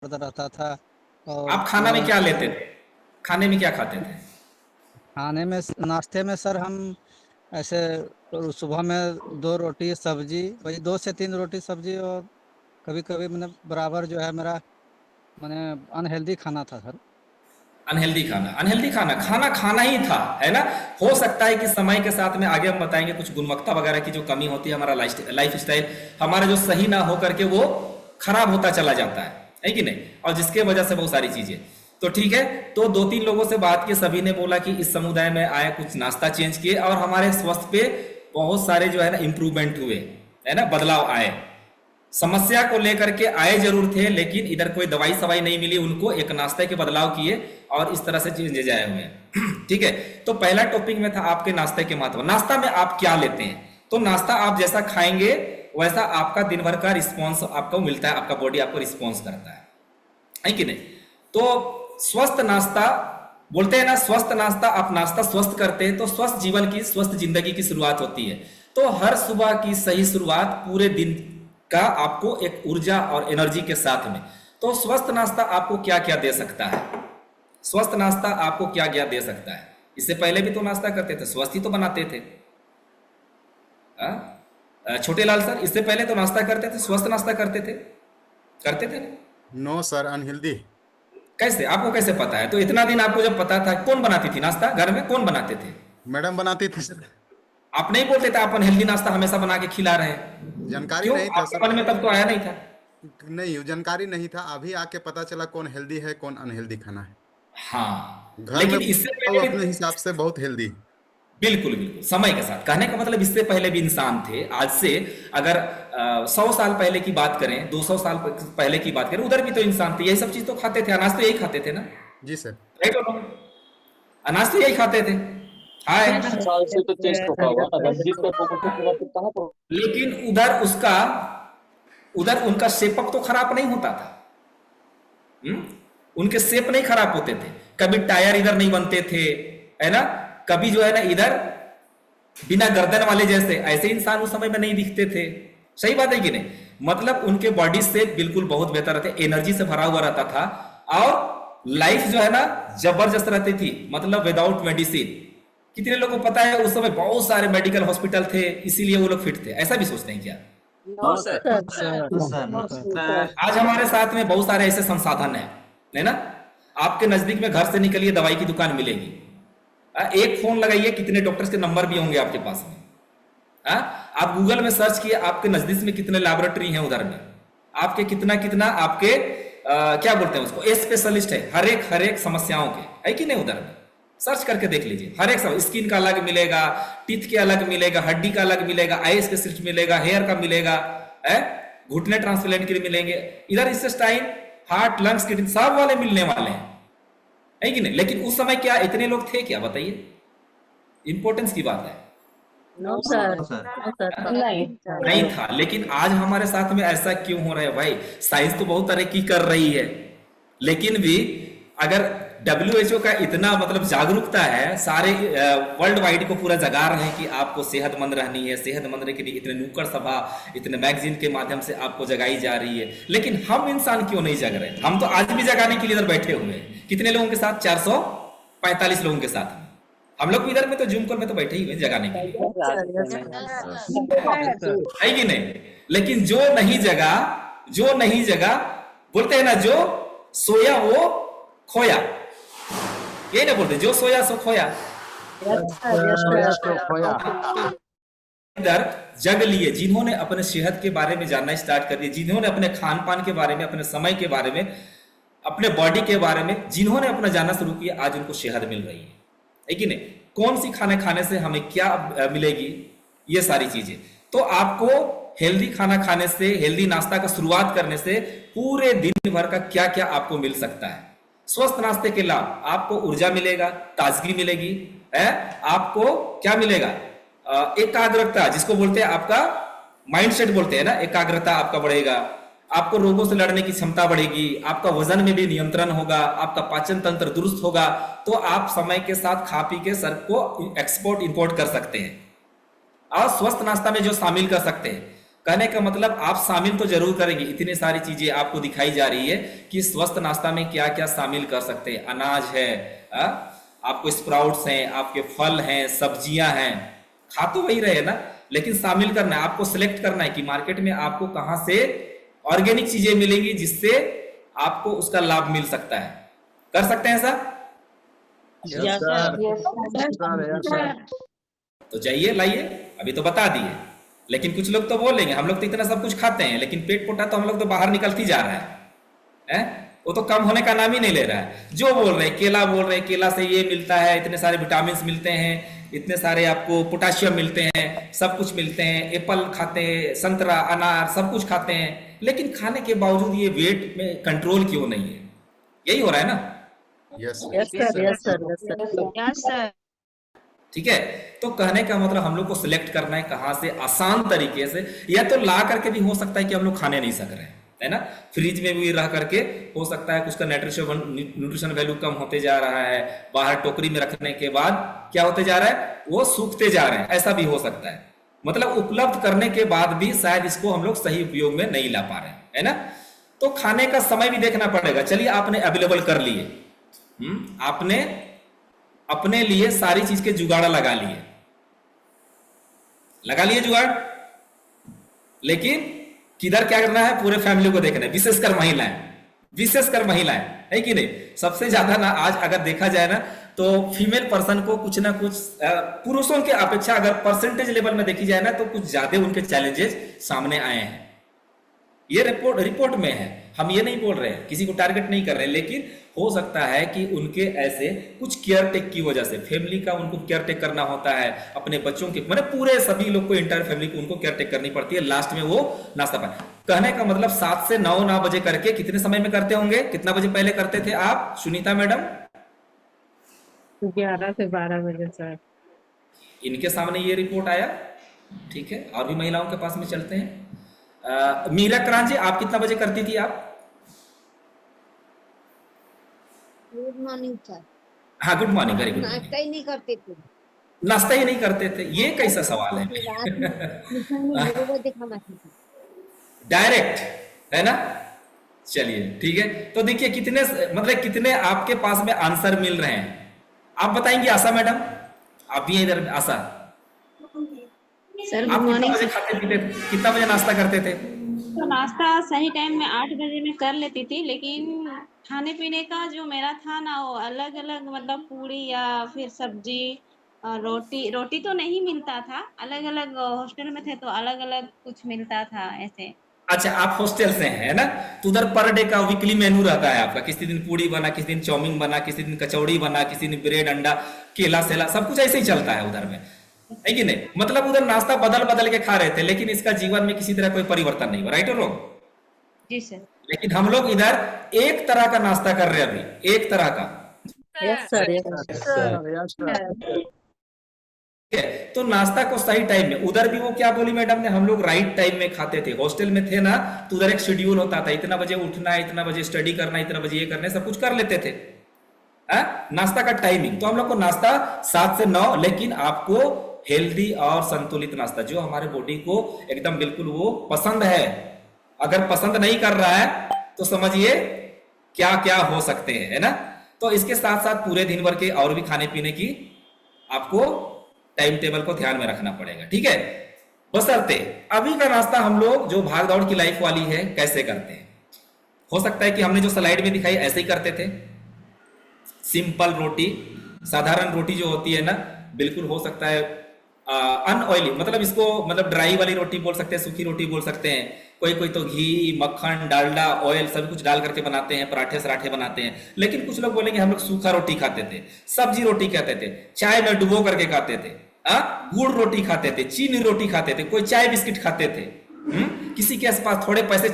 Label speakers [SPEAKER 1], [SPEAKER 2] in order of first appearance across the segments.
[SPEAKER 1] पड़ता रहता था। और
[SPEAKER 2] आप खाना में
[SPEAKER 1] मैं
[SPEAKER 2] क्या लेते थे? खाने में क्या खाते थे?
[SPEAKER 1] खाने में नाश्ते में सर हम ऐसे सुबह में 2 रोटी सब्जी, वही 2 से 3 रोटी सब्जी, और कभी कभी मैंने बराबर जो है मेरा मैंने अनहेल्दी खाना था सर।
[SPEAKER 2] अनहेल्दी खाना, अनहेल्दी खाना, खाना खाना ही था, है ना? हो सकता है कि समय के साथ में आगे हम बताएंगे कुछ गुणवत्ता वगैरह की जो कमी होती है, हमारा लाइफ स्टाइल हमारा जो सही ना हो करके वो खराब होता चला जाता है कि नहीं? और जिसके वजह से बहुत सारी चीजें। तो ठीक है, तो 2-3 लोगों से बात की, सभी ने बोला कि इस समुदाय में आए, कुछ नाश्ता चेंज किए और हमारे स्वास्थ्य पे बहुत सारे जो है ना इम्प्रूवमेंट हुए, है ना, बदलाव आए। समस्या को लेकर के आए जरूर थे, लेकिन इधर कोई दवाई सवाई नहीं मिली उनको, एक नाश्ते के बदलाव किए और इस तरह से चेंजेज आए हुए हैं। ठीक है, तो पहला टॉपिक में था आपके नाश्ते के महत्व। नाश्ता में आप क्या लेते हैं? तो नाश्ता आप जैसा खाएंगे वैसा आपका दिन भर का रिस्पॉन्स आपको मिलता है, आपका बॉडी आपको रिस्पॉन्स करता है कि नहीं? तो स्वस्थ नाश्ता बोलते हैं ना, स्वस्थ नाश्ता, आप नाश्ता स्वस्थ करते हैं तो स्वस्थ जीवन की, स्वस्थ जिंदगी की शुरुआत होती है। तो हर सुबह की सही शुरुआत पूरे दिन का आपको एक ऊर्जा और एनर्जी के साथ में। तो स्वस्थ नाश्ता आपको क्या क्या दे सकता है? स्वस्थ नाश्ता आपको क्या क्या दे सकता है? इससे पहले भी तो नाश्ता करते थे, स्वस्थ ही तो बनाते थे। छोटे लाल सर, इससे पहले तो नाश्ता करते थे, स्वस्थ नाश्ता करते थे ना?
[SPEAKER 3] No sir, unhealthy.
[SPEAKER 2] कैसे, आपको कैसे पता है? तो इतना दिन आपको जब पता था, कौन बनाती थी नाश्ता घर में, कौन बनाते थे?
[SPEAKER 3] मैडम बनाती थी सर।
[SPEAKER 2] आप नहीं बोलते थे आप अनहेल्दी नाश्ता हमेशा बना के खिला रहे हैं?
[SPEAKER 3] जानकारी
[SPEAKER 2] क्यों,
[SPEAKER 3] नहीं था
[SPEAKER 2] आपके
[SPEAKER 3] सर।
[SPEAKER 2] मन में तब तो आया नहीं था?
[SPEAKER 3] नहीं, जानकारी नहीं था, अभी आके पता चला कौन हेल्दी है कौन अनहेल्दी खाना है।
[SPEAKER 2] हाँ,
[SPEAKER 3] घर में
[SPEAKER 2] लेकिन इससे
[SPEAKER 3] बनाता
[SPEAKER 2] पहले
[SPEAKER 3] वो
[SPEAKER 2] भी
[SPEAKER 3] अपने हिसाब से बहुत हेल्दी।
[SPEAKER 2] बिल्कुल बिल्कुल समय के साथ, कहने का मतलब इससे पहले भी इंसान थे। आज से अगर 100 साल पहले की बात करें, 200 साल पहले की बात करें, उधर भी तो इंसान थे, यही सब चीज तो खाते थे, अनाज तो यही खाते थे ना?
[SPEAKER 3] जी सर।
[SPEAKER 2] राइट और रॉन्ग? अनाज तो यही खाते थे। हाय,
[SPEAKER 4] साल से तो चेस्ट होता हुआ ना रणजीत का प्रमोशन के बाद फिर कहाँ पर।
[SPEAKER 2] लेकिन उधर उनका शेपअप तो खराब नहीं होता था। हम्म? उनके शेप नहीं खराब होते थे, कभी टायर इधर नहीं बनते थे, है ना? कभी जो है ना इधर बिना गर्दन वाले जैसे ऐसे इंसान उस समय में नहीं दिखते थे। सही बात है कि नहीं? मतलब उनके बॉडी से बिल्कुल बहुत बेहतर रहते, एनर्जी से भरा हुआ रहता था और लाइफ जो है ना जबरदस्त रहती थी, मतलब विदाउट मेडिसिन। कितने लोगों को पता है उस समय बहुत सारे मेडिकल हॉस्पिटल थे, इसीलिए वो लोग फिट थे? ऐसा भी सोचते हैं क्या?
[SPEAKER 4] No sir.
[SPEAKER 2] आज हमारे साथ में बहुत सारे ऐसे संसाधन है ना? आपके नजदीक में घर से निकलिए दवाई की दुकान मिलेगी। एक फोन लगाइए, कितने डॉक्टर्स के नंबर भी होंगे आपके पास में। आप गूगल में सर्च किए, आपके नजदीक में कितने लैबोरेटरी हैं उधर में, आपके कितना कितना आपके क्या बोलते हैं उसको, स्पेशलिस्ट है हर एक समस्याओं के, है कि नहीं? उधर में सर्च करके देख लीजिए, हर एक स्किन का अलग मिलेगा, टीथ के अलग मिलेगा, हड्डी का अलग मिलेगा, आई स्पेशलिस्ट मिलेगा, हेयर का मिलेगा, घुटने ट्रांसप्लांट के लिए मिलेंगे, इधर इंटेस्टाइन, हार्ट, लंग्स, किडनी सब वाले मिलने वाले हैं, है कि नहीं? लेकिन उस समय क्या इतने लोग थे क्या, बताइए? इंपॉर्टेंस की बात है।
[SPEAKER 5] नो सर,
[SPEAKER 2] नहीं था, लेकिन आज हमारे साथ में ऐसा क्यों हो रहा है भाई? साइंस तो बहुत तरक्की कर रही है, लेकिन भी अगर WHO का इतना मतलब जागरूकता है, सारे वर्ल्ड वाइड को पूरा जगा रहे हैं कि आपको सेहतमंद रहनी है, सेहतमंद रहने के लिए इतने नुक्कड़ सभा, इतने मैगजीन के माध्यम से आपको जगाई जा रही है, लेकिन हम इंसान क्यों नहीं जग रहे? हम तो आज भी जगाने के लिए इधर बैठे हुए हैं। कितने लोगों के साथ? 445 लोगों के साथ। हम लोग इधर में तो जूम कॉल में तो बैठे ही हुए जगाने के लिए, है कि नहीं? लेकिन जो नहीं जगा बोलते हैं ना, जो सोया वो खोया, यही ना बोलते, जो सोया सो खोया। इधर जग लिए जिन्होंने अपने सेहत के बारे में जानना स्टार्ट कर दिया, जिन्होंने अपने खान पान के बारे में, अपने समय के बारे में, अपने बॉडी के बारे में जिन्होंने अपना जानना शुरू किया, आज उनको सेहत मिल रही है कि नहीं? कौन सी खाने खाने से हमें क्या मिलेगी, ये सारी चीजें। तो आपको हेल्दी खाना खाने से, हेल्दी नाश्ता का शुरुआत करने से पूरे दिन भर का क्या क्या आपको मिल सकता है। स्वस्थ नाश्ते के लाभ, आपको ऊर्जा मिलेगा, ताजगी मिलेगी, आपको क्या मिलेगा? एकाग्रता, जिसको बोलते हैं आपका माइंडसेट बोलते हैं ना, एकाग्रता आपका बढ़ेगा, आपको रोगों से लड़ने की क्षमता बढ़ेगी, आपका वजन में भी नियंत्रण होगा, आपका पाचन तंत्र दुरुस्त होगा, तो आप समय के साथ खा पी के सर को एक्सपोर्ट इंपोर्ट कर सकते हैं। और स्वस्थ नाश्ता में जो शामिल कर सकते हैं, कहने का मतलब आप शामिल तो जरूर करेंगे, इतनी सारी चीजें आपको दिखाई जा रही है कि स्वस्थ नाश्ता में क्या क्या शामिल कर सकते हैं। अनाज है, आपको स्प्राउट्स हैं, आपके फल हैं, सब्जियां हैं, खा तो वही रहे ना, लेकिन शामिल करना है, आपको सिलेक्ट करना है कि मार्केट में आपको कहां से ऑर्गेनिक चीजें मिलेंगी जिससे आपको उसका लाभ मिल सकता है। कर सकते हैं ऐसा?
[SPEAKER 5] Yes, sir.
[SPEAKER 2] तो जाइए लाइए, अभी तो बता दिए, लेकिन कुछ लोग तो बोलेंगे हम लोग तो इतना सब कुछ खाते हैं लेकिन पेट पोटा तो हम लोग तो बाहर निकलती जा रहा है, वो तो कम होने का नाम ही नहीं ले रहा है। जो बोल रहे हैं केला बोल रहे हैं, केला से ये मिलता है, इतने सारे विटामिन मिलते हैं, इतने सारे आपको पोटाशियम मिलते हैं, सब कुछ मिलते हैं, एप्पल खाते हैं, संतरा अनार सब कुछ खाते हैं, लेकिन खाने के बावजूद ये वेट में कंट्रोल क्यों नहीं है? यही हो रहा है ना?
[SPEAKER 3] Yes
[SPEAKER 5] Yes, sir. Yes, sir. Yes, sir.
[SPEAKER 6] Yes, sir.
[SPEAKER 2] ठीक है, तो कहने का मतलब हम लोग को सिलेक्ट करना है कहां से आसान तरीके से, या तो ला करके भी हो सकता है कि हम लोग खाने नहीं सक रहे हैं, है ना, फ्रिज में भी रह करके हो सकता है उसका न्यूट्रिशन वैल्यू कम होते जा रहा है, बाहर टोकरी में रखने के बाद क्या होते जा रहा है, वो सूखते जा रहे हैं, ऐसा भी हो सकता है। मतलब उपलब्ध करने के बाद भी शायद इसको हम लोग सही उपयोग में नहीं ला पा रहे हैं, है ना। तो खाने का समय भी देखना पड़ेगा। चलिए आपने अवेलेबल कर लिए, आपने अपने लिए सारी चीज के जुगाड़ लगा लिए जुगाड़, लेकिन किधर क्या करना है, पूरे फैमिली को देखना है, विशेषकर महिलाएं, है कि नहीं। सबसे ज्यादा ना आज अगर देखा जाए ना तो फीमेल पर्सन को कुछ ना कुछ पुरुषों के अपेक्षा अगर परसेंटेज लेवल में देखी जाए ना तो कुछ ज्यादा उनके चैलेंजेस सामने आए हैं। ये रिपोर्ट में है, हम ये नहीं बोल रहे हैं, किसी को टारगेट नहीं कर रहे हैं, लेकिन हो सकता है कि उनके ऐसे कुछ केयर टेक की वजह से, फैमिली का उनको केयर टेक करना होता है, अपने बच्चों के मतलब पूरे सभी लोग को, इंटायर फैमिली को उनको केयर टेक करनी पड़ती है, लास्ट में वो नाश्ता पाए। कहने का मतलब 7 से 9 बजे करके कितने समय में करते होंगे, कितना बजे पहले करते थे आप सुनीता मैडम?
[SPEAKER 5] 11 से 12 बजे सर।
[SPEAKER 2] इनके सामने ये रिपोर्ट आया, ठीक है, और भी महिलाओं के पास में चलते हैं। मीरा करान जी, आप कितना बजे करती थी आप?
[SPEAKER 6] Good morning sir.
[SPEAKER 2] हाँ, गुड मॉर्निंग, वेरी गुड।
[SPEAKER 6] नाश्ता ही नहीं करते थे।
[SPEAKER 2] नाश्ता ही नहीं करते थे, ये कैसा सवाल है? डायरेक्ट, है ना। चलिए ठीक है, तो देखिए कितने आपके पास में आंसर मिल रहे हैं। आप बताएंगे आशा मैडम, आप भी इधर आशा,
[SPEAKER 7] सर
[SPEAKER 2] आप
[SPEAKER 7] गुड
[SPEAKER 2] कितना
[SPEAKER 7] मॉर्निंग।
[SPEAKER 2] बजे खाते पीते, कितना बजे नाश्ता करते थे?
[SPEAKER 7] तो नाश्ता सही टाइम में 8 बजे में कर लेती थी, लेकिन खाने पीने का जो मेरा था ना वो अलग अलग, मतलब पूरी या फिर सब्जी, रोटी तो नहीं मिलता था, अलग अलग हॉस्टल में थे तो अलग अलग कुछ मिलता था ऐसे।
[SPEAKER 2] अच्छा, आप हॉस्टल से हैं, है ना, तो उधर पर डे का वीकली मेनू रहता है आपका, किसी दिन पूड़ी बना, किसी दिन चाउमीन बना, किसी दिन कचौड़ी बना, किसी दिन ब्रेड अंडा केला सेला, सब कुछ ऐसे ही चलता है उधर में, है कि नहीं। मतलब उधर नाश्ता बदल बदल के खा रहे थे, लेकिन इसका जीवन में किसी तरह कोई परिवर्तन नहीं हुआ, राइट और रॉन्ग?
[SPEAKER 7] जी सर।
[SPEAKER 2] लेकिन हम लोग इधर एक तरह का नाश्ता कर रहे हैं अभी, एक तरह का,
[SPEAKER 5] Yes, sir. Yes, sir.
[SPEAKER 2] ठीक है। तो नाश्ता को सही टाइम में, उधर भी वो क्या बोली मैडम ने, हम लोग राइट टाइम में खाते थे। हॉस्टल में थे ना तो उधर एक शेड्यूल होता था, इतना बजे उठना है, इतना बजे स्टडी करना है, इतना बजे ये करना है, सब कुछ कर लेते थे। नाश्ता का टाइमिंग, तो हम लोग को नाश्ता 7 से 9, लेकिन आपको हेल्दी और संतुलित नाश्ता जो हमारे बॉडी को एकदम बिल्कुल वो पसंद है। अगर पसंद नहीं कर रहा है तो समझिए क्या क्या हो सकते हैं, है ना। तो इसके साथ साथ पूरे दिन भर के और भी खाने पीने की आपको टाइम टेबल को ध्यान में रखना पड़ेगा, ठीक है। बशर्ते अभी का नाश्ता हम लोग जो भाग दौड़ की लाइफ वाली है कैसे करते हैं, हो सकता है कि हमने जो स्लाइड में दिखाई ऐसे ही करते थे। सिंपल रोटी, साधारण रोटी जो होती है ना, बिल्कुल हो सकता है अनऑयली, मतलब इसको मतलब ड्राई वाली रोटी बोल सकते हैं, सूखी रोटी बोल सकते हैं। कोई तो घी, मक्खन, डालडा, ऑयल सब कुछ डाल करके बनाते हैं, पराठे सराठे बनाते हैं। लेकिन कुछ लोग बोलेंगे हम लोग सूखा रोटी खाते थे, सब्जी रोटी खाते थे, चाय में डुबो करके खाते थे, गुड़ रोटी खाते थे, चीनी रोटी खाते थे, कोई चाय बिस्किट खाते थे। किसी के पास थोड़े पैसे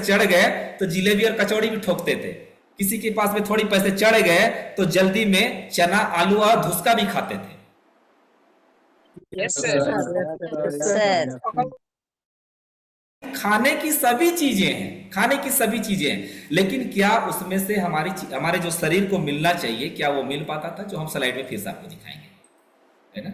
[SPEAKER 2] चढ़ गए तो जिलेबी और कचौड़ी भी ठोकते थे। किसी के पास में थोड़ी पैसे चढ़ गए तो जल्दी में चना, आलू और धुसका भी खाते थे।
[SPEAKER 5] Yes, sir.
[SPEAKER 2] खाने की सभी चीजें हैं, लेकिन क्या उसमें से हमारे जो शरीर को मिलना चाहिए, क्या वो मिल पाता था, जो हम स्लाइड में फिर से आपको दिखाएंगे, है ना।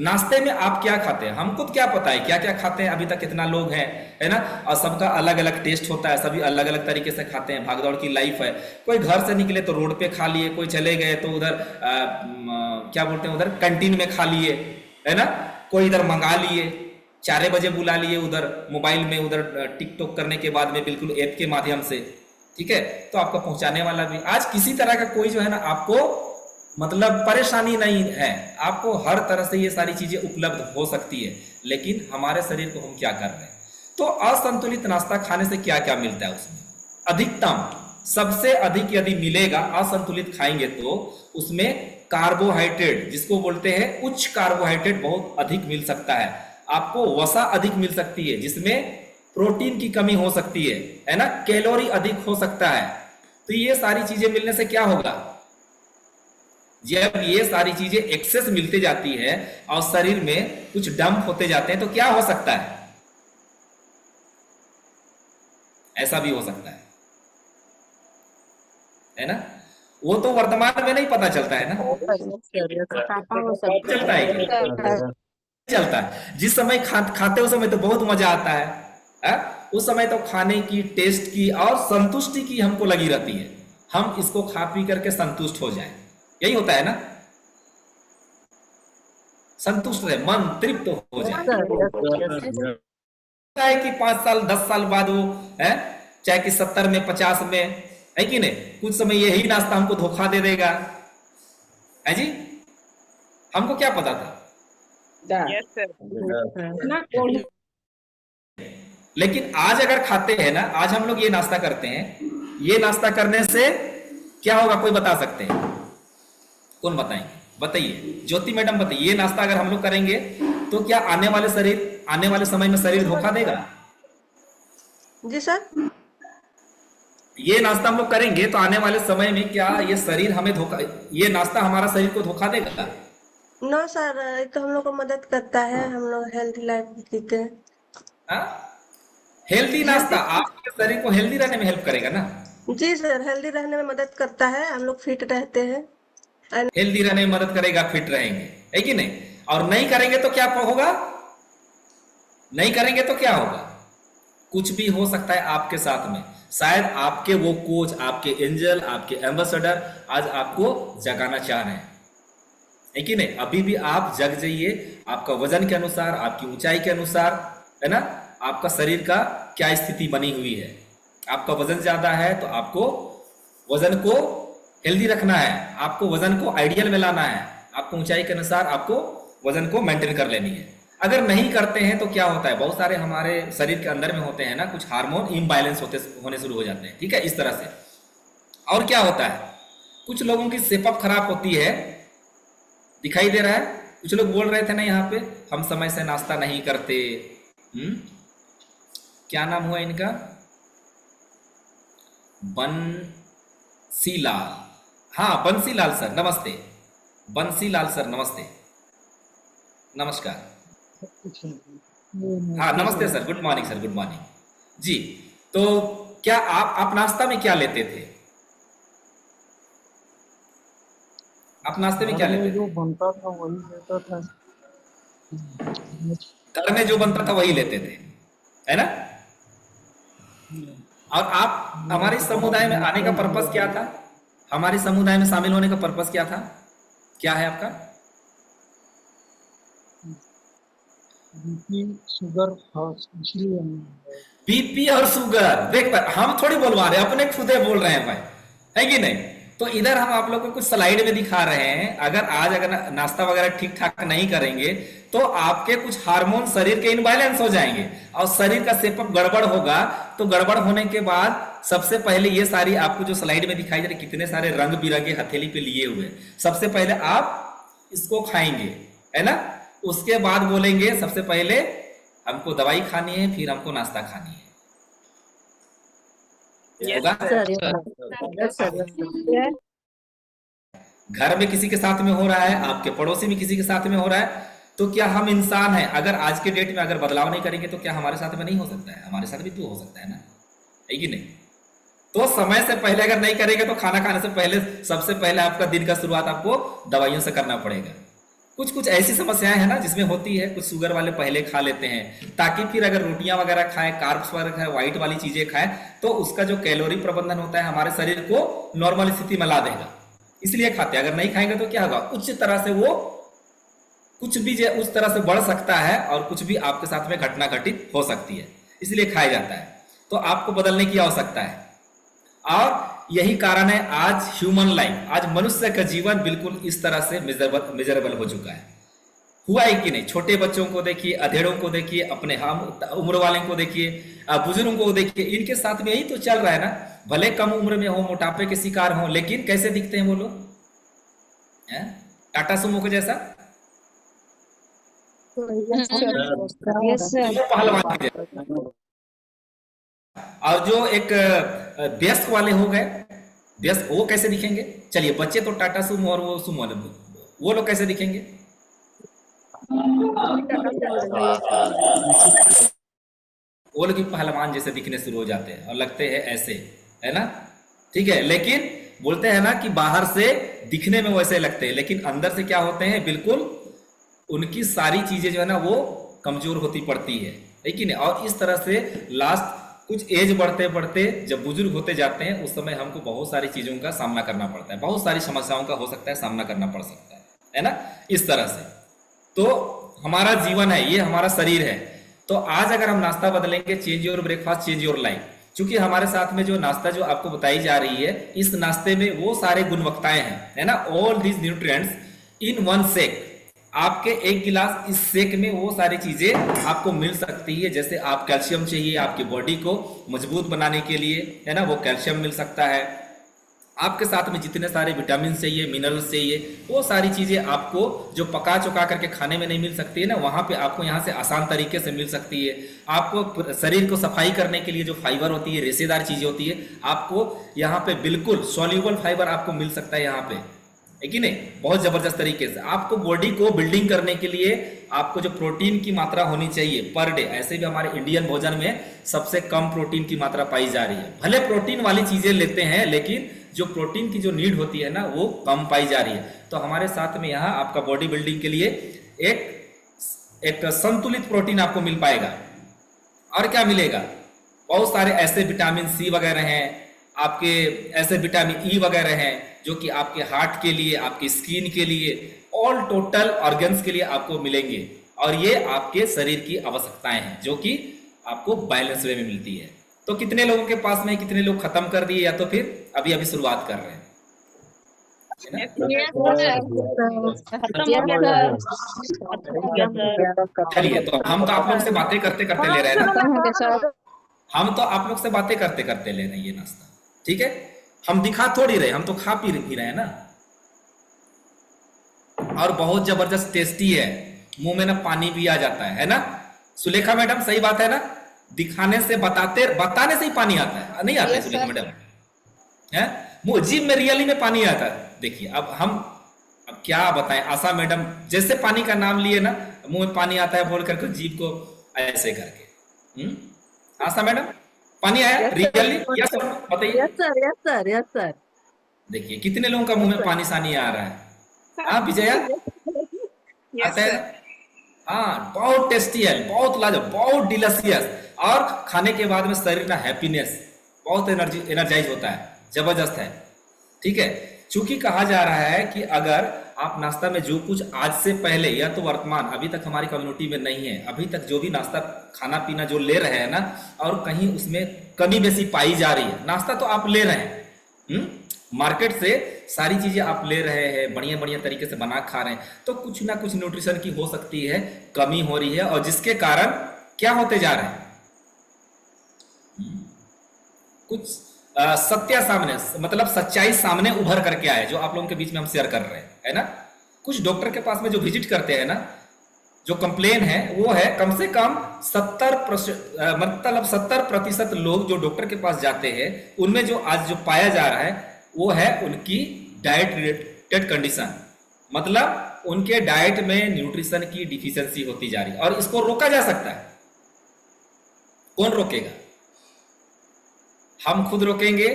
[SPEAKER 2] नाश्ते में आप क्या खाते हैं, हमको तो क्या पता है क्या क्या खाते हैं, अभी तक कितना लोग हैं, है ना। और सबका अलग अलग टेस्ट होता है, सभी अलग अलग तरीके से खाते हैं, भागदौड़ की लाइफ है। कोई घर से निकले तो रोड पे खा लिए, कोई चले गए तो उधर क्या बोलते हैं, उधर कैंटीन में खा लिए, है ना। कोई इधर मंगा लिए, 4 बजे बुला लिए उधर मोबाइल में, उधर टिकटॉक करने के बाद में बिल्कुल ऐप के माध्यम से, ठीक है। तो आपको पहुंचाने वाला भी आज किसी तरह का कोई जो है ना आपको मतलब परेशानी नहीं है, आपको हर तरह से ये सारी चीजें उपलब्ध हो सकती है। लेकिन हमारे शरीर को हम क्या कर रहे हैं, तो असंतुलित नाश्ता खाने से क्या क्या मिलता है उसमें, अधिकतम सबसे अधिक यदि मिलेगा असंतुलित खाएंगे तो उसमें कार्बोहाइड्रेट, जिसको बोलते हैं उच्च कार्बोहाइड्रेट, बहुत अधिक मिल सकता है। आपको वसा अधिक मिल सकती है, जिसमें प्रोटीन की कमी हो सकती है ना, कैलोरी अधिक हो सकता है। तो ये सारी चीजें मिलने से क्या होगा, जब ये सारी चीजें एक्सेस मिलते जाती है और शरीर में कुछ डंप होते जाते हैं तो क्या हो सकता ऐसा भी हो सकता है ना। वो तो वर्तमान में नहीं पता चलता है ना, चलता है क्या? चलता है। जिस समय खाते उस समय तो बहुत मजा आता है, उस समय तो खाने की, टेस्ट की और संतुष्टि की हमको लगी रहती है, हम इसको खा पी करके संतुष्ट हो जाएं, यही होता है ना, संतुष्ट रहे, मन तृप्त हो जाए। है कि 5 साल 10 साल बाद वो है, चाहे कि 70 में 50 में, है कि नहीं, कुछ समय यही नाश्ता हमको धोखा दे देगा, है जी, हमको क्या पता था। लेकिन आज अगर खाते हैं ना, आज हम लोग ये नाश्ता करते हैं, ये नाश्ता करने से क्या होगा, कोई बता सकते हैं, कौन बताएंगे, बताइए ज्योति मैडम बताइए। ये नाश्ता अगर हम लोग करेंगे तो क्या आने वाले समय में शरीर धोखा देगा?
[SPEAKER 8] जी सर,
[SPEAKER 2] ये नाश्ता हम लोग करेंगे तो आने वाले समय में क्या ये शरीर हमें धोखा, ये नाश्ता हमारा शरीर को धोखा देगा?
[SPEAKER 8] नो सर, ये तो हम लोग को मदद करता है, हम लोग हेल्थी लाइफ जीते हैं।
[SPEAKER 2] हेल्दी नाश्ता आपके शरीर को हेल्दी रहने में हेल्प करेगा ना?
[SPEAKER 8] जी सर, हेल्दी रहने में मदद करता है, हम लोग फिट रहते हैं।
[SPEAKER 2] हेल्दी रहने में मदद करेगा, फिट रहेंगे, है कि नहीं। और नहीं करेंगे तो क्या होगा, नहीं करेंगे तो क्या होगा, कुछ भी हो सकता है आपके साथ में। शायद आपके वो कोच, आपके एंजल, आपके एम्बेसडर आज आपको जगाना चाह रहे हैं, है कि नहीं। अभी भी आप जग जाइए, आपका वजन के अनुसार, आपकी ऊंचाई के अनुसार, है ना, आपका शरीर का क्या स्थिति बनी हुई है। आपका वजन ज्यादा है तो आपको वजन को हेल्दी रखना है, आपको वजन को आइडियल में लाना है, आपको ऊंचाई के अनुसार आपको वजन को मेंटेन कर लेनी है। अगर नहीं करते हैं तो क्या होता है, बहुत सारे हमारे शरीर के अंदर में होते हैं ना कुछ हार्मोन इम्बैलेंस होने शुरू हो जाते हैं, ठीक है, इस तरह से। और क्या होता है, कुछ लोगों की सेपअप खराब होती है, दिखाई दे रहा है। कुछ लोग बोल रहे थे ना यहाँ पे, हम समय से नाश्ता नहीं करते। क्या नाम हुआ इनका, बंसीलाल, हाँ बंसीलाल सर नमस्ते, बंसीलाल सर नमस्ते, नमस्कार, हाँ नमस्ते sir, good morning sir, good morning ji. तो क्या आप नाश्ता में क्या लेते थे, आप नाश्ते में क्या लेते थे?
[SPEAKER 9] जो बनता था वही लेता था,
[SPEAKER 2] घर में जो बनता था वही लेते थे, है ना। और आप हमारे समुदाय में आने का पर्पस क्या था, हमारे समुदाय में शामिल होने का पर्पस क्या था, क्या है आपका?
[SPEAKER 9] बीपी शुगर था, इसलिए
[SPEAKER 2] बीपी और शुगर, देख हम थोड़ी बोलवा रहे हैं, अपने खुदे बोल रहे हैं भाई, है कि नहीं। तो इधर हम आप लोग को कुछ स्लाइड में दिखा रहे हैं, अगर नाश्ता वगैरह ठीक ठाक नहीं करेंगे तो आपके कुछ हार्मोन शरीर के इनबैलेंस हो जाएंगे और शरीर का सेपअप गड़बड़ होगा। तो गड़बड़ होने के बाद सबसे पहले ये सारी आपको जो स्लाइड में दिखाई दे रही कितने सारे रंग बिरंगे हथेली पे लिए हुए, सबसे पहले आप इसको खाएंगे, है ना, उसके बाद बोलेंगे सबसे पहले हमको दवाई खानी है, फिर हमको नाश्ता खानी है। होगा? घर में किसी के साथ में हो रहा है, आपके पड़ोसी में किसी के साथ में हो रहा है, तो क्या हम इंसान हैं, अगर आज के डेट में अगर बदलाव नहीं करेंगे तो क्या हमारे साथ में नहीं हो सकता है, हमारे साथ भी तो हो सकता है ना, है कि नहीं। तो समय से पहले अगर नहीं करेंगे तो खाना खाने से पहले सबसे पहले आपका दिन का शुरुआत आपको दवाइयों से करना पड़ेगा। कुछ कुछ ऐसी समस्याएं हैं ना जिसमें होती है, कुछ शुगर वाले पहले खा लेते हैं ताकि फिर अगर रोटियां वगैरह खाएं, कार्ब्स वगैरह खाएं, व्हाइट वाली चीजें खाएं तो उसका जो कैलोरी प्रबंधन होता है हमारे शरीर को नॉर्मल स्थिति में ला देगा, इसलिए खाते हैं। अगर नहीं खाएंगे तो क्या होगा, उच्च तरह से वो कुछ भी उस तरह से बढ़ सकता है और कुछ भी आपके साथ में घटना घटित हो सकती है, इसलिए खाया जाता है। तो आपको बदलने की आवश्यकता है और यही कारण है आज ह्यूमन लाइफ, आज मनुष्य का जीवन बिल्कुल इस तरह से मिजरेबल हो चुका है। हुआ है कि नहीं? छोटे बच्चों को देखिए, अधेड़ों को देखिए, अपने हम उम्र वाले को देखिए, बुजुर्गों को देखिए, इनके साथ में यही तो चल रहा है ना। भले कम उम्र में हो, मोटापे के शिकार हो, लेकिन कैसे दिखते हैं वो लोग? टाटा सुमो के जैसा, पहलवान के जैसा। और जो एक वयस्क वाले हो गए, वयस्क, वो कैसे दिखेंगे? चलिए, बच्चे तो टाटा सुमो और वो सुमो वाले, वो लोग कैसे दिखेंगे? वो लोग भी पहलवान जैसे दिखने शुरू हो जाते हैं और लगते हैं ऐसे, है ना? ठीक है, लेकिन बोलते हैं ना कि बाहर से दिखने में वैसे लगते हैं, लेकिन अंदर से क्या होते हैं, बिल्कुल उनकी सारी चीजें जो है ना वो कमजोर होती पड़ती है, लेकिन और इस तरह से लास्ट कुछ एज बढ़ते बढ़ते जब बुजुर्ग होते जाते हैं उस समय हमको बहुत सारी चीजों का सामना करना पड़ता है, बहुत सारी समस्याओं का हो सकता है सामना करना पड़ सकता है ना, इस तरह से। तो हमारा जीवन है, ये हमारा शरीर है। तो आज अगर हम नाश्ता बदलेंगे, change your breakfast change your life, क्योंकि हमारे साथ में जो नाश्ता जो आपको बताई जा रही है, इस नाश्ते में वो सारे गुणवत्ताएं हैं, है ना, all these nutrients in one shake. आपके एक गिलास इस शेक में वो सारी चीजें आपको मिल सकती है। जैसे आप कैल्शियम चाहिए आपकी बॉडी को मजबूत बनाने के लिए, है ना, वो कैल्शियम मिल सकता है। आपके साथ में जितने सारे विटामिन चाहिए, मिनरल्स चाहिए, वो सारी चीजें आपको जो पका चुका करके खाने में नहीं मिल सकती है ना, वहां पे आपको यहाँ से आसान तरीके से मिल सकती है। आपको शरीर को सफाई करने के लिए जो फाइबर होती है, रेशेदार चीजें होती है, आपको यहाँ पे बिल्कुल सॉल्यूबल फाइबर आपको मिल सकता है यहाँ पे, है कि नहीं, बहुत जबरदस्त तरीके से। आपको बॉडी को बिल्डिंग करने के लिए आपको जो प्रोटीन की मात्रा होनी चाहिए पर डे, ऐसे भी हमारे इंडियन भोजन में सबसे कम प्रोटीन की मात्रा पाई जा रही है। भले प्रोटीन वाली चीजें लेते हैं, लेकिन जो प्रोटीन की जो नीड होती है ना वो कम पाई जा रही है। तो हमारे साथ में यहाँ आपका बॉडी बिल्डिंग के लिए एक संतुलित प्रोटीन आपको मिल पाएगा। और क्या मिलेगा, बहुत सारे ऐसे विटामिन सी वगैरह हैं, आपके ऐसे विटामिन ई वगैरह हैं जो कि आपके हार्ट के लिए, आपकी स्किन के लिए, ऑल टोटल ऑर्गन्स के लिए आपको मिलेंगे। और ये आपके शरीर की आवश्यकताएं हैं जो कि आपको बैलेंस वे में मिलती है। तो कितने लोगों के पास में, कितने लोग खत्म कर दिए या तो फिर अभी अभी शुरुआत कर रहे हैं? चलिए, तो हम तो आप लोग से बातें करते करते ले रहे हैं ना, हम तो आप लोग से बातें करते करते ले रहे हैं ये नाश्ता, ठीक है। हम दिखा थोड़ी रहे, हम तो खा पी रहे हैं ना। और बहुत जबरदस्त टेस्टी है, मुंह में ना पानी भी आ जाता है ना। सुलेखा मैडम सही बात है ना, दिखाने से बताने से ही पानी आता है, नहीं आता है सुलेखा मैडम? है, मुंह जीभ में रियली में पानी आता है। देखिए अब क्या बताएं, आशा मैडम जैसे पानी का नाम लिए ना मुंह में पानी आता है बोल करके जीभ को ऐसे करके। आशा मैडम पानी आया रियली? यस बताइए।
[SPEAKER 5] Yes sir.
[SPEAKER 2] देखिए कितने लोगों का मुंह में पानी सानी आ रहा है। हाँ विजया आता है? हाँ, बहुत टेस्टी है, बहुत लाजवाब, बहुत डिलीशियस। और खाने के बाद में शरीर ना हैप्पीनेस, बहुत एनर्जाइज होता है, जबरदस्त है, ठीक है। चूंकि कहा जा रहा है कि अगर आप नाश्ता में जो कुछ आज से पहले या तो वर्तमान अभी तक हमारी कम्युनिटी में नहीं है, अभी तक जो भी नाश्ता खाना पीना जो ले रहे हैं ना, और कहीं उसमें कमी बेसी पाई जा रही है, नाश्ता तो आप ले रहे हैं, मार्केट से सारी चीजें आप ले रहे हैं, बढ़िया बढ़िया तरीके से बना खा रहे हैं, तो कुछ ना कुछ न्यूट्रिशन की हो सकती है कमी हो रही है, और जिसके कारण क्या होते जा रहे हैं, कुछ सत्य सामने, मतलब सच्चाई सामने उभर करके आए, जो आप लोगों के बीच में हम शेयर कर रहे हैं, है ना। कुछ डॉक्टर के पास में जो विजिट करते हैं ना, जो कंप्लेन है वो है कम से कम 70% लोग जो डॉक्टर के पास जाते हैं, उनमें जो आज जो पाया जा रहा है वो है उनकी डाइट रिलेटेड कंडीशन, मतलब उनके डाइट में न्यूट्रिशन की डिफिशियंसी होती जा रही है। और इसको रोका जा सकता है। कौन रोकेगा? हम खुद रोकेंगे,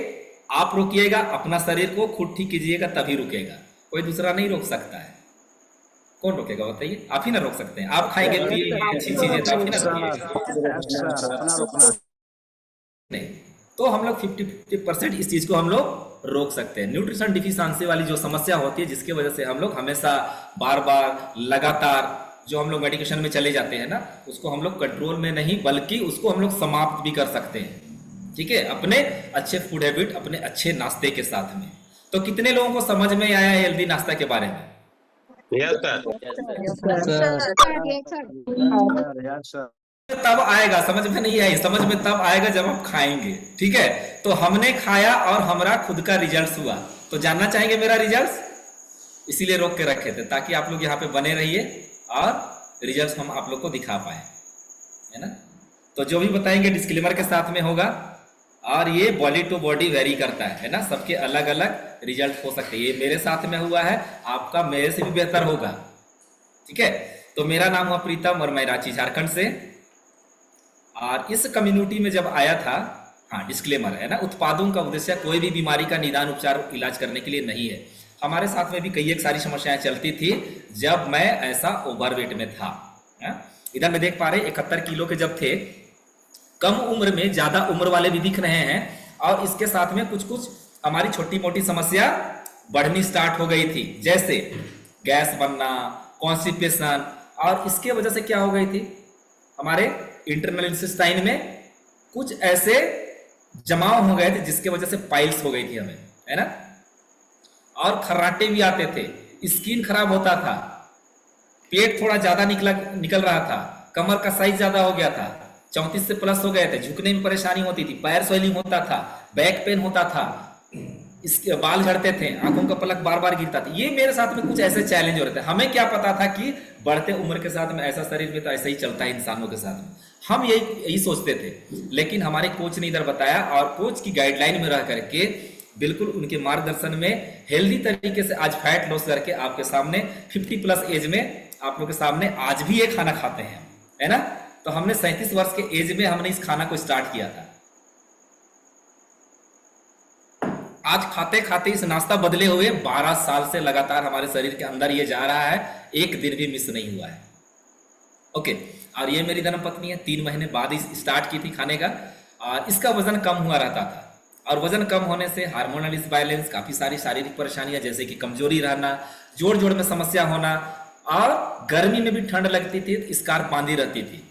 [SPEAKER 2] आप रोकिएगा, अपना शरीर को खुद ठीक कीजिएगा, तभी रुकेगा, कोई दूसरा नहीं रोक सकता है। कौन रोकेगा बताइए? आप ही ना रोक सकते हैं। आप खाएंगे पिएंगे अच्छी चीजें तो आप ही ना रोकिएगा। नहीं, तो हम लोग 50% इस चीज को हम लोग रोक सकते हैं। न्यूट्रिशन डिफिशियंसी वाली जो समस्या होती है जिसकी वजह से हम लोग हमेशा बार बार लगातार जो हम लोग मेडिकेशन में चले जाते हैं ना, उसको हम लोग कंट्रोल में नहीं बल्कि उसको हम लोग समाप्त भी कर सकते हैं। ठीक है, अपने अच्छे फूड हैबिट, अपने अच्छे नाश्ते के साथ में। तो कितने लोगों को समझ में आया है हेल्दी नाश्ता के बारे में? तब आएगा, समझ में नहीं आई, समझ में तब आएगा जब आप खाएंगे। ठीक है, तो हमने खाया और हमारा खुद का रिजल्ट हुआ, तो जानना चाहेंगे मेरा रिजल्ट, इसीलिए रोक के रखे थे ताकि आप लोग यहाँ पे बने रहिए और रिजल्ट हम आप लोग को दिखा पाए, है ना। तो जो भी बताएंगे डिस्क्लेमर के साथ में होगा, और ये बॉडी टू बॉडी वेरी करता है ना, सबके अलग अलग रिजल्ट हो सकते हैं। ये मेरे साथ में हुआ है, आपका मेरे से भी बेहतर होगा। ठीक है, तो मेरा नाम हुआ प्रीतम और मैं रांची झारखंड से। और इस कम्युनिटी में जब आया था, हाँ डिस्क्लेमर है ना, उत्पादों का उद्देश्य कोई भी बीमारी का निदान उपचार इलाज करने के लिए नहीं है। हमारे साथ में भी कई एक सारी समस्याएं चलती थी जब मैं ऐसा ओवरवेट में था। इधर में देख पा रहे 71 किलो के जब थे, कम उम्र में ज्यादा उम्र वाले भी दिख रहे हैं, और इसके साथ में कुछ कुछ हमारी छोटी मोटी समस्या बढ़नी स्टार्ट हो गई थी, जैसे गैस बनना, कॉन्स्टिपेशन, और इसके वजह से क्या हो गई थी, हमारे इंटरनल इंटेस्टाइन में कुछ ऐसे जमाव हो गए थे जिसके वजह से पाइल्स हो गई थी हमें, है ना। और खर्राटे भी आते थे, स्किन खराब होता था, पेट थोड़ा ज्यादा निकल रहा था, कमर का साइज ज्यादा हो गया था, 34 से प्लस हो गए थे, झुकने में परेशानी होती थी, पैर स्वेलिंग होता था, बैक पेन होता था, इसके बाल झड़ते थे, आंखों का पलक बार बार गिरता था। ये मेरे साथ में कुछ ऐसे चैलेंज हो रहे थे। हमें क्या पता था कि बढ़ते उम्र के साथ में ऐसा शरीर में तो ऐसा ही चलता है इंसानों के साथ में, हम यही सोचते थे। लेकिन हमारे कोच ने इधर बताया, और कोच की गाइडलाइन में रह करके बिल्कुल उनके मार्गदर्शन में हेल्दी तरीके से आज फैट लॉस करके आपके सामने 50 प्लस एज में आप लोग के सामने आज भी ये खाना खाते हैं, है ना। तो हमने 37 वर्ष के एज में हमने इस खाना को स्टार्ट किया था। आज खाते खाते इस नाश्ता बदले हुए 12 साल से लगातार हमारे शरीर के अंदर ये जा रहा है, एक दिन भी मिस नहीं हुआ है। ओके, और ये मेरी धर्मपत्नी है, 3 महीने बाद ही स्टार्ट की थी खाने का, और इसका वजन कम हुआ रहता था, और वजन कम होने से हार्मोनल इम्बैलेंस, काफी सारी शारीरिक परेशानियां जैसे कि कमजोरी रहना, जोड़ जोड़ में समस्या होना, और गर्मी में भी ठंड लगती थी, स्कार्फ बांधी रहती थी,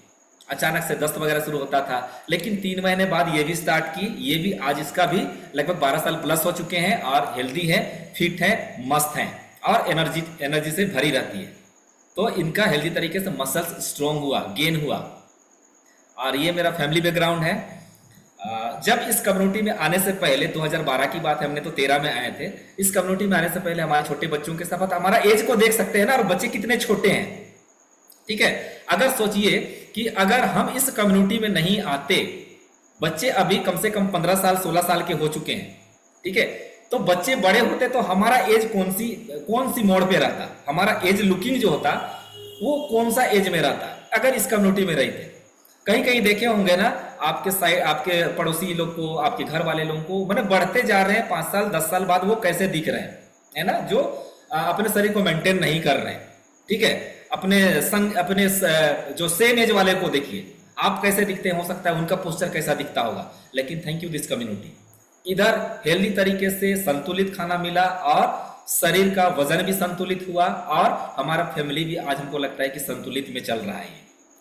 [SPEAKER 2] अचानक से दस्त वगैरह शुरू होता था। लेकिन 3 महीने बाद ये भी स्टार्ट की, ये भी आज इसका भी लगभग 12 साल प्लस हो चुके हैं, और हेल्दी है, फिट है, मस्त है, और एनर्जी से भरी रहती है। तो इनका हेल्दी तरीके से मसल्स स्ट्रॉन्ग हुआ, गेन हुआ। और ये मेरा फैमिली बैकग्राउंड है। जब इस कम्युनिटी में आने से पहले, 2012 की बात है, हमने तो 13 में आए थे। इस कम्युनिटी में आने से पहले हमारे छोटे बच्चों के साथ, हमारा एज को देख सकते हैं ना, और बच्चे कितने छोटे हैं। ठीक है, अगर सोचिए कि अगर हम इस कम्युनिटी में नहीं आते, बच्चे अभी कम से कम 15 साल 16 साल के हो चुके हैं। ठीक है, तो बच्चे बड़े होते तो हमारा एज कौन सी मोड़ पे रहता, हमारा एज लुकिंग जो होता वो कौन सा एज में रहता अगर इस कम्युनिटी में रहते। कहीं कहीं देखे होंगे ना, आपके साइड, आपके पड़ोसी लोग को, आपके घर वाले लोगों को, मतलब बढ़ते जा रहे हैं 5 साल 10 साल बाद वो कैसे दिख रहे हैं, है ना, जो अपने शरीर को मेंटेन नहीं कर रहे हैं। ठीक है, अपने जो सेम एज वाले को देखिए, आप कैसे दिखते हैं, हो सकता है उनका पोस्चर कैसा दिखता होगा। लेकिन थैंक यू दिस कम्युनिटी, इधर हेल्दी तरीके से संतुलित खाना मिला, और शरीर का वजन भी संतुलित हुआ, और हमारा फैमिली भी आज हमको लगता है कि संतुलित में चल रहा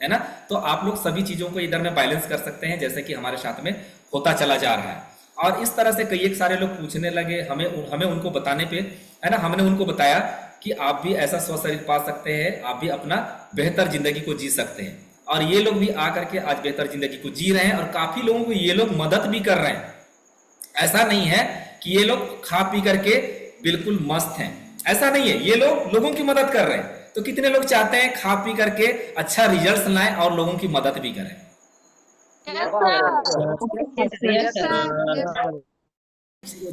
[SPEAKER 2] है ना। तो आप लोग सभी चीजों को इधर में बैलेंस कर सकते हैं, जैसे कि हमारे साथ में होता चला जा रहा है। और इस तरह से कई एक सारे लोग पूछने लगे, हमें उनको बताने पे, है ना, हमने उनको बताया कि आप भी ऐसा स्वस्थ शरीर पा सकते हैं, आप भी अपना बेहतर जिंदगी को जी सकते हैं। और ये लोग भी आकर के आज बेहतर जिंदगी को जी रहे हैं, और काफी लोगों को ये लोग मदद भी कर रहे हैं। ऐसा नहीं है कि ये लोग खा पी करके बिल्कुल मस्त हैं, ऐसा नहीं है, ये लोग लोगों की मदद कर रहे हैं। तो कितने लोग चाहते हैं खा पी करके अच्छा रिजल्ट लाएं और लोगों की मदद भी करें?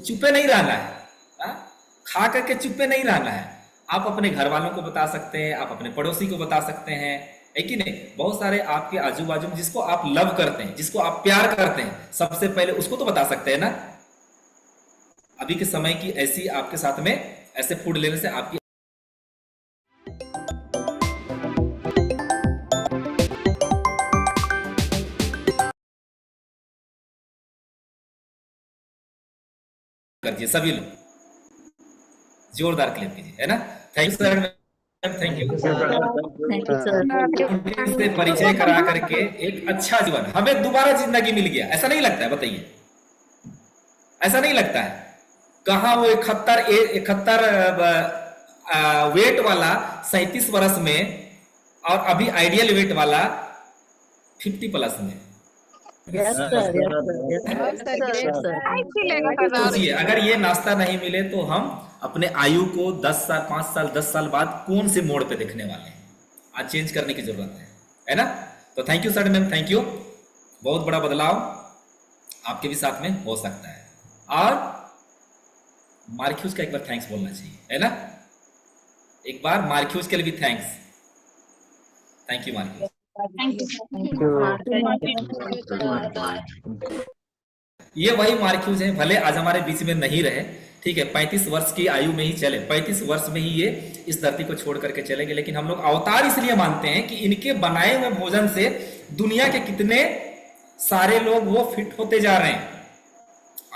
[SPEAKER 2] चुपे नहीं रहना है, खा करके चुपे नहीं रहना है। आप अपने घर वालों को बता सकते हैं, आप अपने पड़ोसी को बता सकते हैं, है कि नहीं। बहुत सारे आपके आजू बाजू में जिसको आप लव करते हैं, जिसको आप प्यार करते हैं, सबसे पहले उसको तो बता सकते हैं ना। अभी के समय की ऐसी आपके साथ में ऐसे फूड लेने से आपकी कीजिए सभी लोग, जोरदार क्लैप कीजिए, है ना। Thank you sir, thank you
[SPEAKER 5] thank you sir.
[SPEAKER 2] से परिचय करा करके एक अच्छा जीवन, हमें दोबारा जिंदगी मिल गया, ऐसा नहीं लगता है? बताइए, ऐसा नहीं लगता है? कहाँ वो 71 वेट वाला 37 वर्ष में, और अभी आइडियल वेट वाला 50 प्लस में।
[SPEAKER 5] Yes sir, yes sir.
[SPEAKER 2] सोचिए, अगर ये नाश्ता नहीं मिले तो हम अपने आयु को 10 साल, 5 साल, 10 साल बाद कौन से मोड़ पे देखने वाले हैं? आज चेंज करने की जरूरत है ना। तो thank you sir, ma'am, thank you. बहुत बड़ा बदलाव आपके भी साथ में हो सकता है। और मार्क्यूज का एक बार थैंक्स बोलना चाहिए, है ना। एक बार मार्क्यूज के लिए भी थैंक्स। Thank you Marquess. ये वही मार्क्यूज हैं, भले आज हमारे बीच में नहीं रहे, ठीक है, 35 वर्ष की आयु में ही चले, 35 वर्ष में ही ये इस धरती को छोड़ करके चले गए, लेकिन हम लोग अवतार इसलिए मानते हैं कि इनके बनाए हुए भोजन से दुनिया के कितने सारे लोग वो फिट होते जा रहे हैं।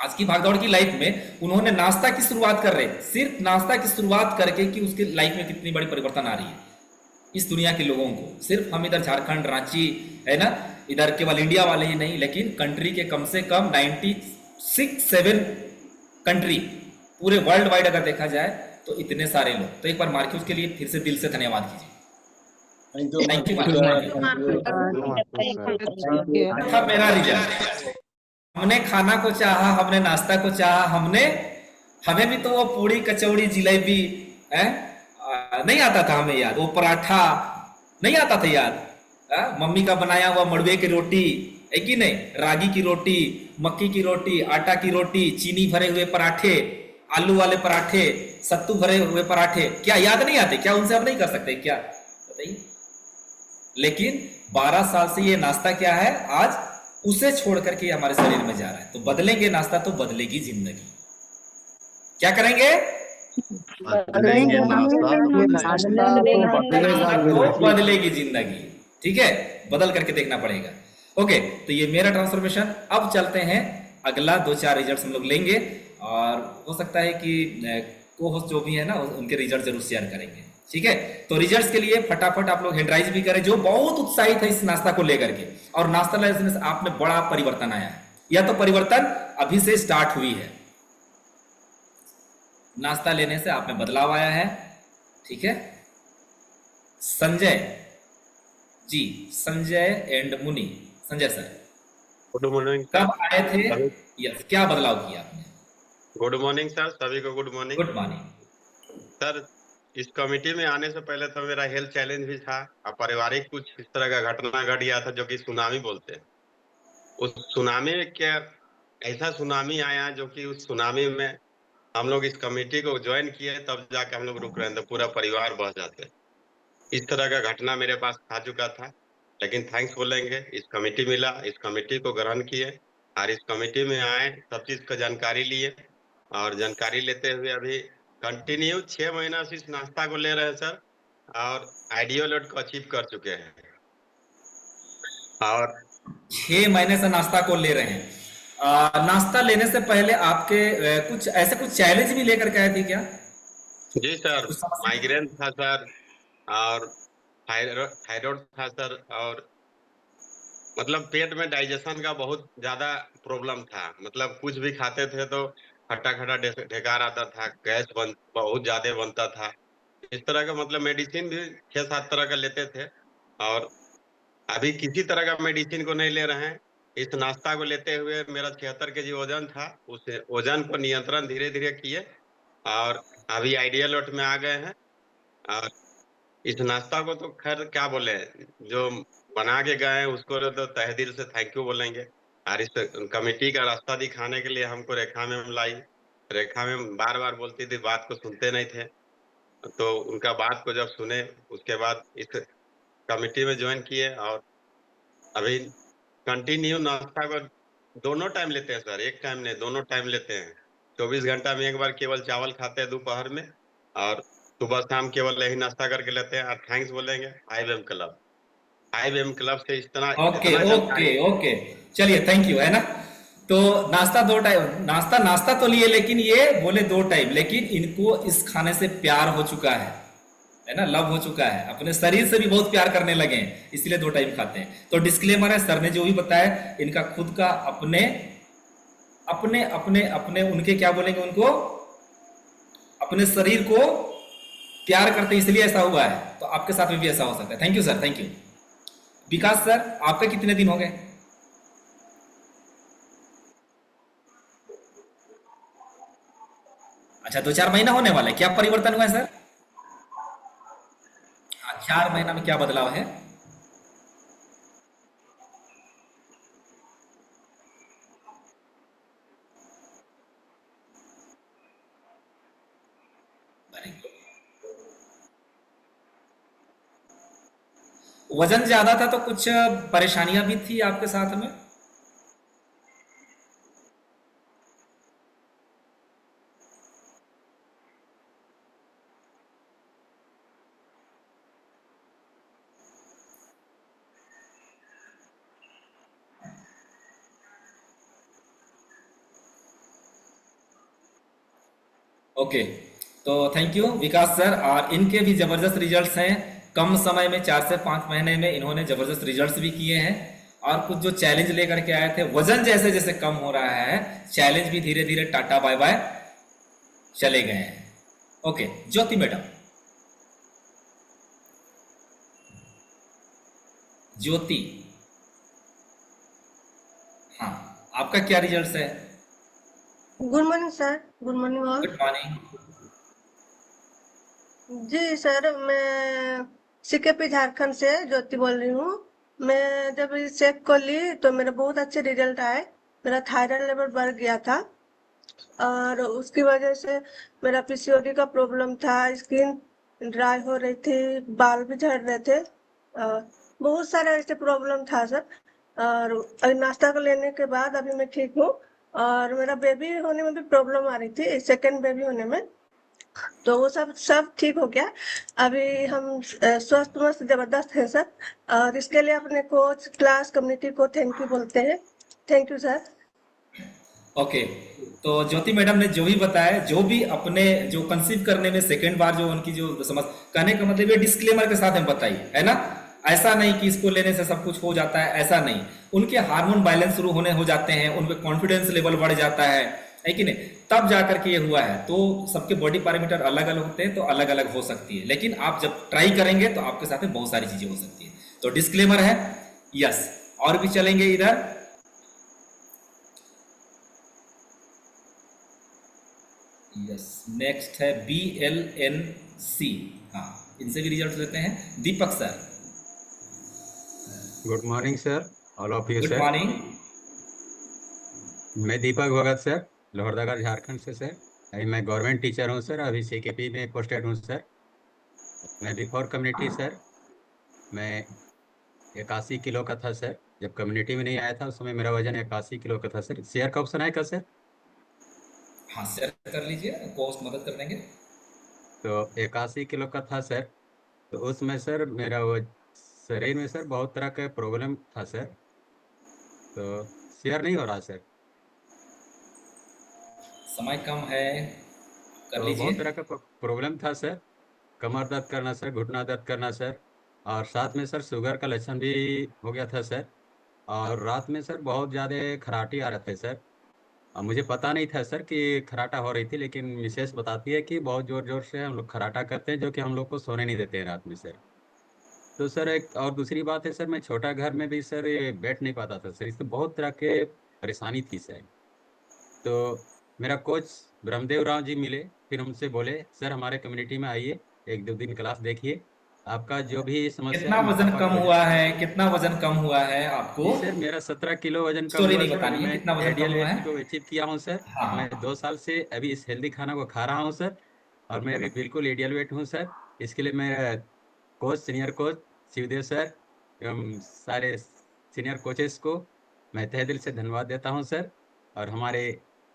[SPEAKER 2] आज की भागदौड़ की लाइफ में उन्होंने नाश्ता की शुरुआत कर रहे, सिर्फ नाश्ता की शुरुआत करके कि उसकी लाइफ में कितनी बड़ी परिवर्तन आ रही है इस दुनिया के लोगों को। सिर्फ हम इधर झारखंड, रांची, है ना, इधर केवल इंडिया वाले ही नहीं, लेकिन कंट्री के कम से कम 96-7 कंट्री, पूरे वर्ल्ड वाइड अगर देखा जाए तो इतने सारे लोग। तो एक बार मार्क्यूज के लिए फिर से दिल से धन्यवाद कीजिए। थैंक यू था मेरा रिजल्ट। हमने खाना को चाहा, हमने नाश्ता को चाहा, हमें भी तो वो पूड़ी, कचौड़ी, जिलेबी नहीं आता था हमें याद, वो पराठा नहीं आता था याद, मम्मी का बनाया हुआ मड़वे की रोटी, है कि नहीं, रागी की रोटी, मक्की की रोटी, आटा की रोटी, चीनी भरे हुए पराठे, आलू वाले पराठे, सत्तू भरे हुए पराठे, क्या याद नहीं आते? क्या उनसे हम नहीं कर सकते क्या? बताइए। लेकिन 12 साल से ये नाश्ता क्या है, आज उसे छोड़ करके हमारे शरीर में जा रहा है। तो बदलेंगे नाश्ता तो बदलेगी जिंदगी। क्या करेंगे? बदलेगी जिंदगी, ठीक है, बदल करके देखना पड़ेगा। ओके, तो ये मेरा ट्रांसफॉर्मेशन। अब चलते हैं अगला 2-4 रिजल्ट हम लोग लेंगे, और हो सकता है कि को होस्ट जो भी है ना उनके रिजल्ट जरूर शेयर करेंगे, ठीक है। तो रिजल्ट्स के लिए फटाफट आप लोग हैंड राइज भी करें जो बहुत उत्साहित है इस नाश्ता को लेकर के, और नाश्ता लेने से आप में बड़ा परिवर्तन आया है, या तो परिवर्तन अभी से स्टार्ट हुई है। नाश्ता लेने से आप में बदलाव आया है, ठीक है। संजय जी, संजय एंड मुनि, संजय सर,
[SPEAKER 10] गुड मॉर्निंग।
[SPEAKER 2] कब आए थे? यस, क्या बदलाव किया आपने?
[SPEAKER 10] गुड मॉर्निंग सर, सभी को good morning.
[SPEAKER 2] Good morning
[SPEAKER 10] sir. इस कमेटी में आने से पहले तो मेरा हेल्थ चैलेंज भी था, और पारिवारिक कुछ इस तरह का घटना घट गया था जो कि सुनामी बोलते हैं। उस सुनामी में क्या ऐसा सुनामी आया जो कि उस सुनामी में हम लोग इस कमेटी को ज्वाइन किए, तब जाके हम लोग रुक रहे थे, पूरा परिवार बह जाते। इस तरह का घटना मेरे पास आ चुका था, लेकिन थैंक्स बोलेंगे, इस कमेटी मिला, इस कमेटी को ग्रहण किए, और इस कमेटी में आए, सब चीज का जानकारी लिए, और जानकारी लेते हुए अभी कंटिन्यू 6 महीना से इस नाश्ता को ले रहे हैं सर, और आइडियल वेट को अचीव कर चुके हैं। और
[SPEAKER 2] 6 महीने से नाश्ता को ले रहे हैं। नाश्ता लेने से पहले आपके कुछ चैलेंज भी लेकर के आए थे क्या?
[SPEAKER 10] जी सर, माइग्रेन था सर, और थायराइड था सर, और मतलब पेट में डाइजेशन का बहुत ज्यादा प्रॉब्लम था। मतलब कुछ भी खाते थे तो खट्टा खट्टा ढेकार आता था, गैस बहुत ज्यादा बनता था, इस तरह का। मतलब मेडिसिन भी 6-7 तरह का लेते थे, और अभी किसी तरह का मेडिसिन को नहीं ले रहे हैं। इस नाश्ता को लेते हुए मेरा 76 kg वजन था, उस वजन को नियंत्रण धीरे धीरे किए, और अभी आइडियल वेट में आ गए हैं। और इस नाश्ता को तो खैर क्या बोले, जो बना के गए उसको तो तहे दिल से थैंक यू बोलेंगे। और इस कमेटी का रास्ता दिखाने के लिए हमको रेखा में लाई। रेखा में बार बार बोलती थी, बात को सुनते नहीं थे, तो उनका बात को जब सुने उसके बाद इस कमेटी में ज्वाइन किए, और अभी कंटिन्यू नाश्ता को दोनों टाइम लेते हैं सर, एक टाइम नहीं, दोनों टाइम लेते हैं। 24 घंटा में एक बार केवल चावल खाते हैं दोपहर में, और सुबह शाम केवल यही नाश्ता करके लेते हैं। और थैंक्स बोलेंगे IBM क्लब से इस तरह।
[SPEAKER 2] ओके, चलिए, थैंक यू, है ना। तो नाश्ता 2 टाइम, नाश्ता तो लिए, लेकिन ये बोले 2 टाइम, लेकिन इनको इस खाने से प्यार हो चुका है ना, लव हो चुका है, अपने शरीर से भी बहुत प्यार करने लगे हैं, इसलिए 2 टाइम खाते हैं। तो डिस्क्लेमर है, सर ने जो भी बताया, इनका खुद का अपने अपने अपने अपने उनके क्या बोलेंगे, उनको अपने शरीर को प्यार करते, इसलिए ऐसा हुआ है। तो आपके साथ में भी ऐसा हो सकता है। Thank you sir, thank you. Vikas sir, आपके कितने दिन हो गए? अच्छा, 2-4 महीना होने वाला है। क्या परिवर्तन हुआ है सर? 4 महीना में क्या बदलाव है? वजन ज्यादा था तो कुछ परेशानियां भी थी आपके साथ में? ओके, तो थैंक यू विकास सर। और इनके भी जबरदस्त रिजल्ट्स हैं, कम समय में 4 से 5 महीने में इन्होंने जबरदस्त रिजल्ट्स भी किए हैं। और कुछ जो चैलेंज लेकर के आए थे, वजन जैसे जैसे कम हो रहा है, चैलेंज भी धीरे धीरे टाटा बाय बाय चले गए हैं। ओके, ज्योति मैडम, ज्योति, हाँ, आपका क्या रिजल्ट्स है?
[SPEAKER 8] Good morning sir. Good morning all.
[SPEAKER 2] Good morning
[SPEAKER 8] ji sir, मैं सीकेपी झारखंड से ज्योति बोल रही हूँ। मैं जब इस चेक को ली तो मेरे बहुत अच्छे रिजल्ट आए। मेरा थायराइड लेवल बढ़ गया था और उसकी वजह से मेरा पीसीओडी का प्रॉब्लम था, स्किन ड्राई हो रही थी, बाल भी झड़ रहे थे, बहुत सारे ऐसे प्रॉब्लम था सर। और अभी नाश्ता को लेने के बाद अभी मैं ठीक हूँ। और मेरा बेबी होने में भी प्रॉब्लम आ रही थी, सेकंड बेबी होने में, तो वो सब ठीक हो गया। अभी हम स्वस्थ मस्त जबरदस्त है सर। और इसके लिए अपने कोच, क्लास, कम्युनिटी को थैंक यू बोलते हैं। Thank you sir.
[SPEAKER 2] ओके, तो ज्योति मैडम ने जो भी बताया, जो भी अपने जो कंसीव करने में सेकंड बार जो उनकी जो समझ, कहने का मतलब ये डिस्क्लेमर के साथ हम बताई है ना, ऐसा नहीं कि इसको लेने से सब कुछ हो जाता है, ऐसा नहीं। उनके हार्मोन बैलेंस शुरू होने हो जाते हैं, उनके कॉन्फिडेंस लेवल बढ़ जाता है कि नहीं, तब जाकर के ये हुआ है। तो सबके बॉडी पैरामीटर अलग अलग होते हैं, तो अलग अलग हो सकती है, लेकिन आप जब ट्राई करेंगे तो आपके साथ में बहुत सारी चीजें हो सकती है। तो डिस्क्लेमर है, यस। और भी चलेंगे इधर, यस, नेक्स्ट है BLNC, हाँ, इनसे भी रिजल्ट लेते हैं। Deepak sir.
[SPEAKER 11] Good morning sir, all of you sir.
[SPEAKER 2] Good morning.
[SPEAKER 11] मैं दीपक भगत सर, लोहरदगा झारखंड से सर। अभी मैं गवर्नमेंट टीचर हूँ सर, अभी CKP में पोस्टेड हूँ सर। मैं बिफोर कम्युनिटी सर, मैं 81 किलो का था सर। जब कम्युनिटी में नहीं आया था उस समय मेरा वजन 81 किलो का था सर। शेयर का ऑप्शन आएगा सर?
[SPEAKER 2] हाँ, शेयर कर लीजिए, कोर्स मदद कर देंगे।
[SPEAKER 11] तो 81 किलो का था सर। तो उसमें सर मेरा वो शरीर में सर बहुत तरह का प्रॉब्लम था सर, तो शेयर नहीं हो रहा सर।
[SPEAKER 2] समय कम है, कर
[SPEAKER 11] तो
[SPEAKER 2] लीजिए।
[SPEAKER 11] बहुत तरह का प्रॉब्लम था सर, कमर दर्द करना सर, घुटना दर्द करना सर, और साथ में सर शुगर का लक्षण भी हो गया था सर। और रात में सर बहुत ज़्यादा खराटी आ रहे थे सर। और मुझे पता नहीं था सर कि खराटा हो रही थी, लेकिन मिसेस बताती है कि बहुत ज़ोर ज़ोर से हम लोग खराटा करते हैं, जो कि हम लोग को सोने नहीं देते हैं रात में सर। तो सर एक और दूसरी बात है सर, मैं छोटा घर में भी सर ये बैठ नहीं पाता था सर, इससे बहुत तरह के परेशानी थी सर। तो मेरा कोच ब्रह्मदेव राव जी मिले, फिर हमसे बोले सर हमारे कम्युनिटी में आइए, 1-2 दिन क्लास देखिए, आपका जो भी समस्या।
[SPEAKER 2] कितना वजन कम हुआ है? कितना वजन कम हुआ है आपको?
[SPEAKER 11] सर मेरा 17 किलो वजन कम
[SPEAKER 2] स्टोरी
[SPEAKER 11] हुआ
[SPEAKER 2] नहीं
[SPEAKER 11] सर।
[SPEAKER 2] बतानी है,
[SPEAKER 11] मैं
[SPEAKER 2] कितना वजन कम
[SPEAKER 11] आइडियल
[SPEAKER 2] हुआ है?
[SPEAKER 11] वेट को अचीव किया हूँ सर।
[SPEAKER 2] हाँ।
[SPEAKER 11] मैं 2 साल से अभी इस हेल्दी खाना को खा रहा हूँ सर, और मैं अभी बिल्कुल आइडियल वेट हूँ सर। इसके लिए मैं coach, senior coach Shivdev sir एवं सारे सीनियर कोचेस को मैं तहे दिल से धन्यवाद देता हूँ सर। और हमारे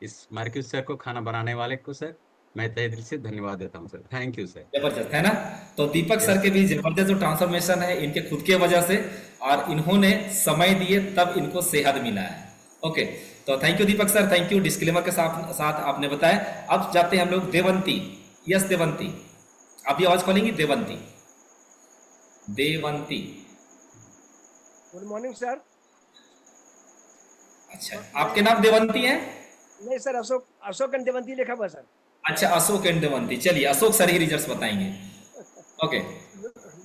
[SPEAKER 11] इस मार्क्यूस सर को, खाना बनाने वाले को सर, मैं तहे दिल से धन्यवाद देता हूँ सर। Thank you sir.
[SPEAKER 2] जबरदस्त है ना। तो दीपक सर के भी जबरदस्त जो ट्रांसफॉर्मेशन है इनके खुद के वजह से, और इन्होंने समय दिए तब इनको सेहत मिला है। ओके, तो thank you Deepak sir, thank you, disclaimer के साथ साथ आपने बताया। अब जाते हैं हम लोग देवंती। यस देवंती, आप भी आवाज खोलेंगी? Devanti, Devanti.
[SPEAKER 12] Good morning sir.
[SPEAKER 2] अच्छा, आपके नाम देवंती है?
[SPEAKER 12] नहीं सर, अशोक, अशोक एंड देवंती लिखा हुआ सर।
[SPEAKER 2] अच्छा, अशोक एंड देवंती। चलिए, अशोक सर ही रिजल्ट्स बताएंगे। Okay,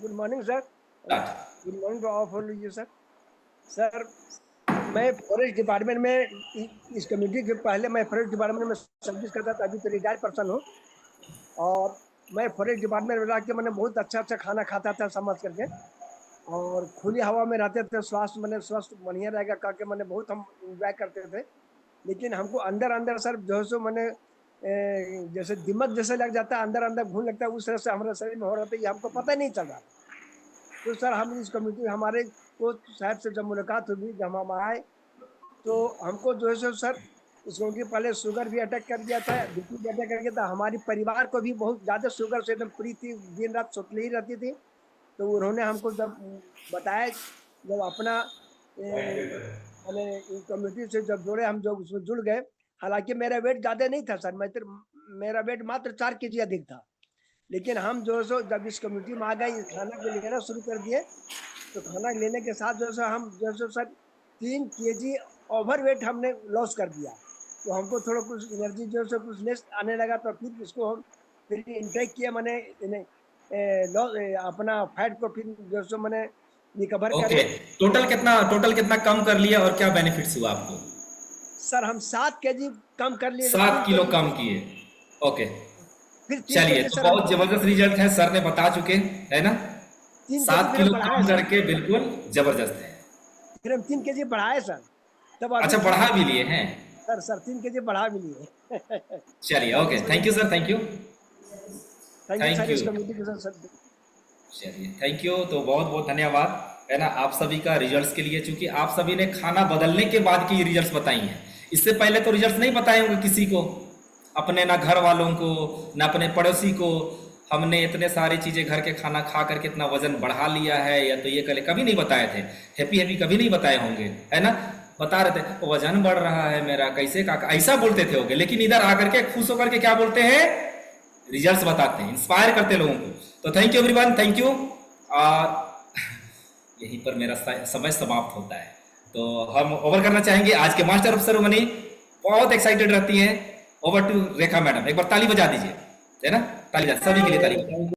[SPEAKER 12] good morning sir. Good morning to all of you sir. Sir, मैं फॉरेस्ट डिपार्टमेंट में इस कम्युनिटी के पहले मैं फॉरेस्ट डिपार्टमेंट में सर्विस करता था, अभी तो रिटायर्ड पर्सन हूँ। और मैं फॉरेस्ट डिपार्टमेंट में रह के मैंने बहुत अच्छा अच्छा खाना खाता था समझ करके, और खुली हवा में रहते थे, स्वास्थ्य मैंने स्वस्थ बढ़िया रहेगा करके मैंने बहुत हम इंजॉय करते थे। लेकिन हमको अंदर अंदर सर जो है सो मैंने जैसे दिमाग जैसे लग जाता है, अंदर अंदर घून लगता है, उस तरह से हमारे शरीर में हो रहा था, ये हमको पता नहीं चल रहा। तो सर हम इस कम्युनिटी हमारे कोच साहब से जब मुलाकात हुई, जब हम आए तो हमको जो है सो सर इस कम्युनिटी पहले शुगर भी अटैक कर गया था, बीपी भी अटैक कर गया था, हमारी परिवार को भी बहुत ज़्यादा शुगर से एकदम पीड़ी थी, दिन रात सुतली ही रहती थी। तो उन्होंने हमको जब बताया, जब अपना मैंने कम्युनिटी से जब जुड़े, हम जब उसमें जुड़ गए, हालांकि मेरा वेट ज़्यादा नहीं था सर, मेरा वेट मात्र 4 kg अधिक था। लेकिन हम जो सो जब इस कम्युनिटी में आ गए, खाना को लेना शुरू कर दिए, तो खाना लेने के साथ जो सो हम जो so sir 3 kg over weight हमने लॉस कर दिया। तो हमको थोड़ा कुछ एनर्जी जो सो कुछ लेस आने लगा, तो फिर इसको हम फिर इंटेक किया, मैंने अपना फैट को फिर जो सो मैंने रिकवर
[SPEAKER 2] ओके, टोटल कितना कम कर लिया और क्या बेनिफिट्स हुआ आपको?
[SPEAKER 12] सर हम 7 kg कम कर लिए।
[SPEAKER 2] 7 किलो कम किए। ओके,
[SPEAKER 12] फिर
[SPEAKER 2] चलिए, तो बहुत जबरदस्त रिजल्ट है, सर ने बता चुके है ना। 7 किलो कम करके बिल्कुल जबरदस्त है।
[SPEAKER 12] फिर हम 3 kg बढ़ाए सर, तब
[SPEAKER 2] अच्छा, बढ़ा भी लिए हैं
[SPEAKER 12] सर 3 kg बढ़ा भी लिए।
[SPEAKER 2] चलिए, okay, thank you sir, thank you,
[SPEAKER 12] thank you.
[SPEAKER 2] चलिए, थैंक यू। तो बहुत बहुत धन्यवाद है ना आप सभी का रिजल्ट्स के लिए, चूंकि आप सभी ने खाना बदलने के बाद की रिजल्ट्स बताई हैं। इससे पहले तो रिजल्ट्स नहीं बताए होंगे किसी को, अपने ना घर वालों को ना अपने पड़ोसी को। हमने इतने सारी चीजें घर के खाना खा करके इतना वजन बढ़ा लिया है, या तो ये कभी नहीं बताए थे। हैप्पी कभी नहीं बताए होंगे, है ना। बता रहे थे वजन बढ़ रहा है मेरा, कैसे का ऐसा बोलते थे होंगे। लेकिन इधर आकर के खुश होकर के क्या बोलते हैं, रिजल्ट्स बताते हैं, इंस्पायर करते लोगों को। तो thank you everyone, thank you. और यहीं पर मेरा समय समाप्त होता है, तो हम ओवर करना चाहेंगे आज के मास्टर ऑफ सेरेमनी। बहुत एक्साइटेड रहती हैं। ओवर टू रेखा मैडम, एक बार ताली बजा दीजिए, है ना, ताली सभी के लिए ताली।